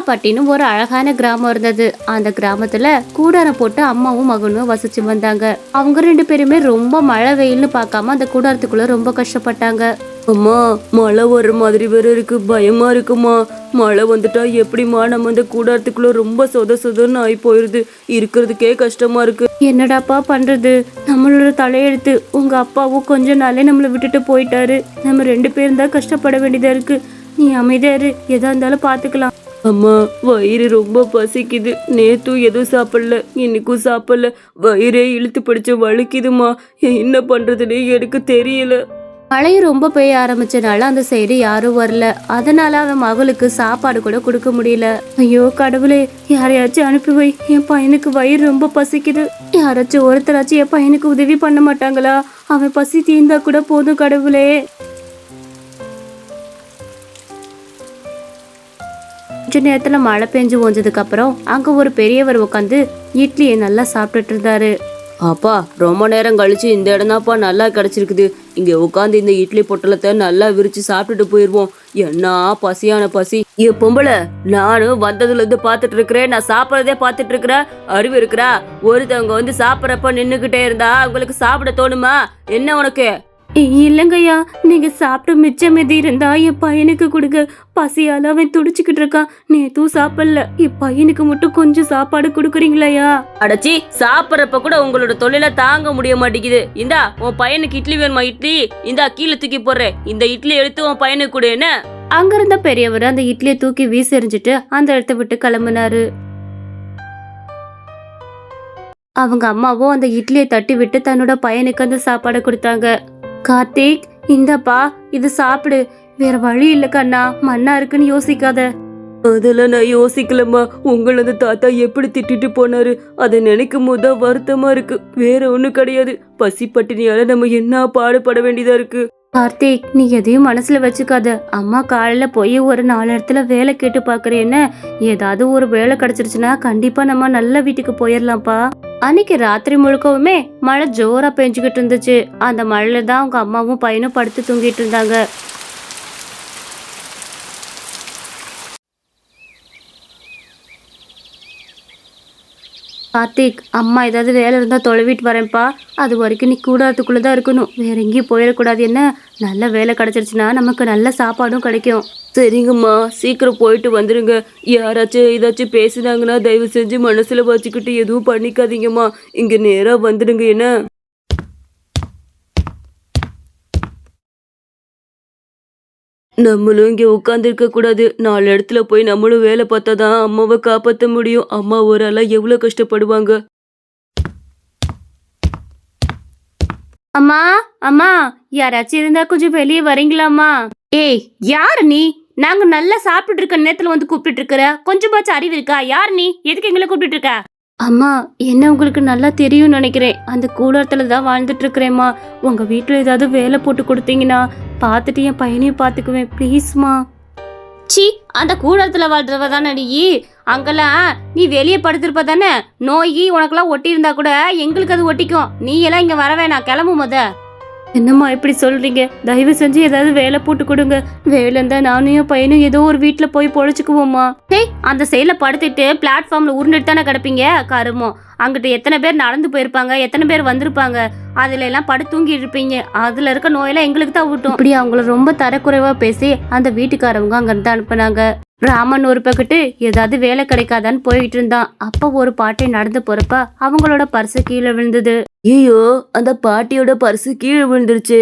பட்டின்னு ஒரு அழகான கிராமம் இருந்தது. அந்த கிராமத்துல கூடாரம் போட்டு அம்மாவும் மகனும் வசிச்சு வந்தாங்க. அவங்க 2 பேருமே ரொம்ப மழை வெயில்னு பார்க்காம அந்த கூடாரத்துக்குள்ள ரொம்ப கஷ்டப்பட்டாங்க. அம்மா, மழை வர்ற மாதிரி வேற இருக்கு, பயமா இருக்குமா. மழை வந்துட்டா எப்படிமா நம்ம இந்த கூடாரத்துக்குள்ள ரொம்ப சொதன்னு ஆகி போயிருது. இருக்கிறதுக்கே கஷ்டமா இருக்கு. என்னடாப்பா பண்றது, நம்மளோட தலையெழுத்து. உங்க அப்பாவும் கொஞ்ச நாளே நம்மளை விட்டுட்டு போயிட்டாரு. நம்ம 2 பேரும் தான் கஷ்டப்பட வேண்டியதா இருக்கு. நீ அமைதியா இரு, எதா இருந்தாலும் பாத்துக்கலாம். அம்மா, வயிறு ரொம்ப பசிக்குது. நேத்தும் எதுவும் சாப்பிடல, இன்னைக்கும் சாப்பிடல. வயிறே இழுத்து பிடிச்சு வலிக்குதுமா. என்ன பண்றதுன்னு எனக்கு தெரியல. மழை ரொம்ப பெய்ய ஆரம்பிச்சனால அந்த சைடு யாரும் வரல. அதனால அவன் மகளுக்கு சாப்பாடு கூட கொடுக்க முடியல. ஐயோ கடவுளே, யாரையாச்சும் அனுப்பி வை, என் பையனுக்கு வயிறு ரொம்ப பசிக்குது. யாராச்சும் ஒருத்தராச்சும் என் பையனுக்கு உதவி பண்ண மாட்டாங்களா? அவன் பசி தீர்ந்தா கூட போதும் கடவுளே. கொஞ்ச நேரத்துல மழை பெஞ்சு ஓஞ்சதுக்கு அப்புறம் அங்க ஒரு பெரியவர் உட்காந்து இட்லியை நல்லா சாப்பிட்டுட்டு இருந்தாரு. அப்பா, ரொம்ப நேரம் கழிச்சு இந்த இடம் தான்ப்பா நல்லா கிடைச்சிருக்குது. இங்க உட்காந்து இந்த இட்லி பொட்டலத்தை நல்லா விரிச்சு சாப்பிட்டுட்டு போயிருவோம். என்ன பசியான பசி. ஏ பொம்பளை, நானும் வந்ததுல இருந்து பாத்துட்டு இருக்கிறேன். நான் சாப்பிடறதே பாத்துட்டு இருக்கிறேன். அறிவு இருக்கிறா? ஒருத்தவங்க வந்து சாப்பிடறப்ப நின்னுகிட்டே இருந்தா உங்களுக்கு சாப்பிட தோணுமா என்ன உனக்கு? இல்லைங்கய்யா, நீங்க சாப்பிட்டு மிச்சம் மீதி இருந்தா என் பையனுக்கு கொடுங்க. பசியால அவன் துடிச்சுக்கிட்டு இருக்கான். நேத்தும் சாப்பிடல. என் பையனுக்கு மட்டும் கொஞ்சம் சாப்பாடு கொடுக்குறீங்களையா? அடச்சி, சாப்பிடறப்ப கூட உங்களோட தொழில தாங்க முடிய மாட்டேங்குது. இந்தா, உன் பையனுக்கு இட்லி வேணுமா? இட்லி இந்தா, கீழே தூக்கி போடுறேன். இந்த இட்லி எடுத்து உன் பையனுக்கு கொடு. என்ன? அங்க இருந்த பெரியவர் அந்த இட்லியை தூக்கி வீசி எறிஞ்சிட்டு அந்த இடத்த விட்டு கிளம்பினாரு. அவங்க அம்மாவும் அந்த இட்லியை தட்டி விட்டு தன்னோட பையனுக்கு அந்த சாப்பாடை கொடுத்தாங்க. கார்த்திக், இந்தப்பா, இது சாப்பிடு. வேற வழி இல்ல கண்ணா, மண்ணா இருக்குன்னு யோசிக்காத. அதெல்லாம் நான் யோசிக்கலம்மா. உங்களது தாத்தா எப்படி திட்டிட்டு போனாரு, அதை நினைக்கும் போதுதான் வருத்தமா இருக்கு. வேற ஒண்ணும் கிடையாது. பசி பட்டினியால நம்ம என்ன பாடுபட வேண்டியதா இருக்கு. கார்த்திக், நீ எதையும் மனசுல வச்சுக்காத. அம்மா காலையில போய் ஒரு 4 இடத்துல வேலை கேட்டு பாக்குறேன்னு. ஏதாவது ஒரு வேலை கிடைச்சிருச்சுன்னா கண்டிப்பா நம்ம நல்ல வீட்டுக்கு போயிடலாம்ப்பா. அன்னைக்கு ராத்திரி முழுக்கவுமே மழை ஜோரா பெஞ்சுக்கிட்டு இருந்துச்சு. அந்த மழையில தான் அவங்க அம்மாவும் பையனும் படுத்து தூங்கிட்டு இருந்தாங்க. கார்த்திக், அம்மா ஏதாவது வேலை இருந்தா தொலைவிட்டு வரேன்ப்பா. அது வரைக்கும் நீ கூடாரத்துக்குள்ளதான் இருக்கணும். வேற எங்கேயும் போயிடக்கூடாது. என்ன? நல்ல வேலை கிடைச்சிருச்சுன்னா நமக்கு நல்ல சாப்பாடும் கிடைக்கும். சரிங்கம்மா, சீக்கிரம் போயிட்டு வந்துருங்க. யாராச்சும் ஏதாச்சும் பேசினாங்கன்னா தயவு செஞ்சு மனசுல வச்சுக்கிட்டு எதுவும் பண்ணிக்காதீங்கம்மா. இங்க நேரா வந்துடுங்க. என்ன? நம்மளும் இங்க உட்கார்ந்து இருக்க கூடாது. 4 இடத்துல போய் நம்மளும் வேலை பார்த்தாதான் அம்மாவை காப்பாற்ற முடியும். அம்மா ஒரு ஆளா எவ்வளவு கஷ்டப்படுவாங்க. அம்மா, அம்மா, யாராச்சும் இருந்தா கொஞ்சம் வெளியே வரீங்களாம்மா? ஏய், யாரு நீ? நாங்க நல்லா சாப்பிட்டு இருக்க நேரத்துல வந்து கூப்பிட்டு இருக்கிற. கொஞ்சமாச்சும் அறிவு இருக்கா? யார் நீ? எதுக்கு எங்களை கூப்பிட்டு இருக்க? அம்மா, என்ன உங்களுக்கு நல்லா தெரியும் நினைக்கிறேன். அந்த கூடாரத்துல தான் வாழ்ந்துட்டு இருக்கிறேம்மா. உங்க வீட்டுல ஏதாவது வேலை போட்டு கொடுத்தீங்கன்னா பார்த்துட்டு என் பையனையும் பார்த்துக்குவேன். ப்ளீஸ்மா. சி, அந்த கூடாரத்துல வாழ்றவ தானே நீ? அங்கெல்லாம் நீ வெளியே படுத்திருப்ப தானே? நோய் உனக்கெல்லாம் ஒட்டி இருந்தா கூட எங்களுக்கு அது ஒட்டிக்கும். நீ எல்லாம் இங்க வர வேணாம், கிளம்பு முத. என்னம்மா இப்படி சொல்றீங்க? தயவு செஞ்சு ஏதாவது வேலை போட்டு கொடுங்க. வேலை இருந்தா நானும் என் பையனும் ஏதோ ஒரு வீட்டுல போய் பொழைச்சுக்குவோம்மா. டேய், அந்த சைட்ல படுத்துட்டு பிளாட்ஃபார்ம்ல உருண்டுட்டு தானே கிடப்பீங்க கருமோ. அங்கிட்ட எத்தனை பேர் நடந்து போயிருப்பாங்க, எத்தனை பேர் வந்திருப்பாங்க. அதுல எல்லாம் படு தூங்கி இருப்பீங்க. அதுல இருக்க நோயெல்லாம் எங்களுக்கு தான் விட்டும். இப்படி அவங்கள ரொம்ப தரக்குறைவா பேசி அந்த வீட்டுக்காரவங்க அங்க இருந்து அனுப்புனாங்க. ராமன் ஒரு பக்கத்து ஏதாவது வேலை கிடைக்காதான்னு போயிட்டு இருந்தான். அப்ப ஒரு பாட்டி நடந்து போறப்ப அவங்களோட பர்சு கீழே விழுந்தது. ஐயோ, அந்த பாட்டியோட பர்சு கீழே விழுந்துருச்சு.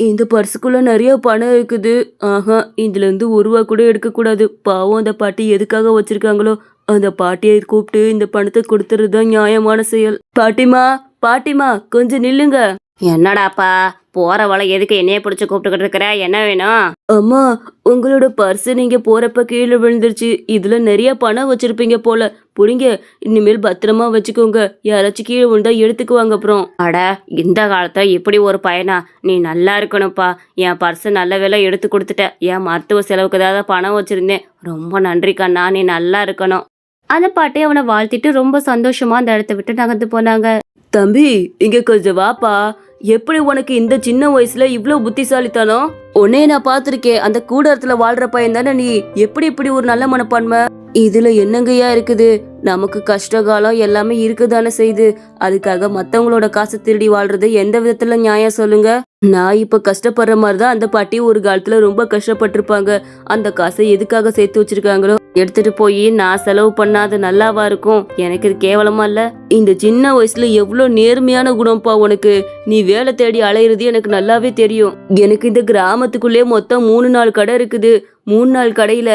இந்த பர்சுக்குள்ள நிறைய பணம் இருக்குது. ஆஹா, இதுல இருந்து 1 ரூபா கூட எடுக்க கூடாது. பாவம், அந்த பாட்டி எதுக்காக வச்சிருக்காங்களோ அந்த பாட்டியை கூப்பிட்டு இந்த பணத்தை கொடுத்துறதுதான் நியாயமான செயல். பாட்டிமா, பாட்டிமா, கொஞ்சம் நில்லுங்க. என்னடாப்பா, போற வளை எதுக்கு என்னைய பிடிச்சு கூப்பிட்டுக்கிட்டு இருக்கிற? என்ன வேணும்? அம்மா, உங்களோட பர்ஸ் நீங்க போறப்ப கீழே விழுந்துருச்சு. இதுல நிறைய பணம் வச்சிருப்பீங்க போல. புடிங்க, இனிமேல் பத்திரமா வச்சுக்கோங்க. யாராச்சும் கீழே விழுந்தா எடுத்துக்குவாங்க அப்புறம். அட, இந்த காலத்துல இப்படி ஒரு பையனா? நீ நல்லா இருக்கணும்ப்பா. என் பர்ஸ் நல்ல வேலை எடுத்து கொடுத்துட்ட. என் மருத்துவ செலவுக்கு ஏதாவது பணம் வச்சிருந்தேன். ரொம்ப நன்றி கண்ணா, நீ நல்லா இருக்கணும். அந்த பாட்டி அவனை வாழ்த்திட்டு ரொம்ப சந்தோஷமா அந்த இடத்த விட்டு நகர்ந்து போனாங்க. தம்பி, இங்க கொஞ்சம் வாப்பா. எப்படி உனக்கு இந்த சின்ன வயசுல இவ்வளவு புத்திசாலித்தனம்? உன்னே நான் பாத்திருக்கேன். அந்த கூடாரத்துல வாழ்ற பையன் தானே நீ. எப்படி இப்படி ஒரு நல்ல மனப்பான்மை? இதுல என்னங்கய்யா இருக்குது? நமக்கு கஷ்ட காலம் எல்லாமே இருக்குதானே செய்யுது. அதுக்காக மத்தவங்களோட காசை திருடி வாழ்றது எந்த விதத்துல நியாயம் சொல்லுங்க? நான் இப்ப கஷ்டப்படுற மாதிரிதான் அந்த பாட்டி ஒரு காலத்துல ரொம்ப கஷ்டப்பட்டிருப்பாங்க. அந்த காசை எதுக்காக சேர்த்து வச்சிருக்காங்களோ எடுத்துட்டு போய் நான் செலவு பண்ணாது நல்லாவா இருக்கும்? எனக்கு இது கேவலமா இல்ல? இந்த சின்ன வயசுல எவ்வளவு நேர்மையான குணம்ப்பா உனக்கு. நீ வேலை தேடி அலையிறது எனக்கு நல்லாவே தெரியும். எனக்கு இந்த கிராமத்துக்குள்ளே மொத்தம் 3-4 கடை இருக்குது. 3-4 கடையில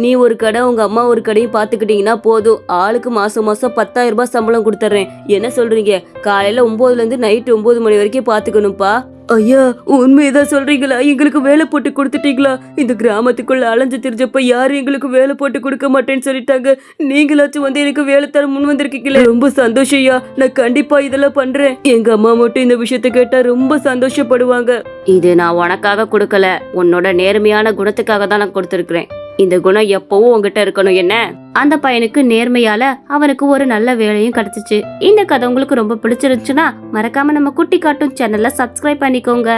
நீ ஒரு கடை, உங்க அம்மா ஒரு கடையும் பாத்துக்கிட்டீங்கன்னா போதும். ஆளுக்கு மாசம் 10,000 ரூபாய் சம்பளம் கொடுத்துறேன். என்ன சொல்றீங்க? காலையில 9ல இருந்து நைட்டு 9 மணி வரைக்கும் பாத்துக்கணும்ப்பா. ஐயா, உண்மையதான் சொல்றீங்களா? எங்களுக்கு வேலை போட்டு கொடுத்துட்டீங்களா? இந்த கிராமத்துக்குள்ள அலைஞ்சு திரிஞ்சப்ப யாரும் எங்களுக்கு வேலை போட்டு கொடுக்க மாட்டேன்னு சொல்லிட்டாங்க. நீங்களாச்சும் வந்து எனக்கு வேலை தர முன் வந்திருக்கீங்களே, ரொம்ப சந்தோஷம் ஐயா. நான் கண்டிப்பா இதெல்லாம் பண்றேன். எங்க அம்மா மட்டும் இந்த விஷயத்த கேட்டா ரொம்ப சந்தோஷப்படுவாங்க. இது நான் உனக்காக கொடுக்கல, உன்னோட நேர்மையான குணத்துக்காக தான் நான் கொடுத்துருக்கிறேன். இந்த குணம் எப்பவும் உங்ககிட்ட இருக்கணும். என்ன? அந்த பையனுக்கு நேர்மையால அவனுக்கு ஒரு நல்ல வேலையும் கிடைச்சிச்சு. இந்த கதை உங்களுக்கு ரொம்ப பிடிச்சிருந்துச்சுன்னா மறக்காம நம்ம குட்டி கார்ட்டூன் சேனல்ல சப்ஸ்கிரைப் பண்ணிக்கோங்க.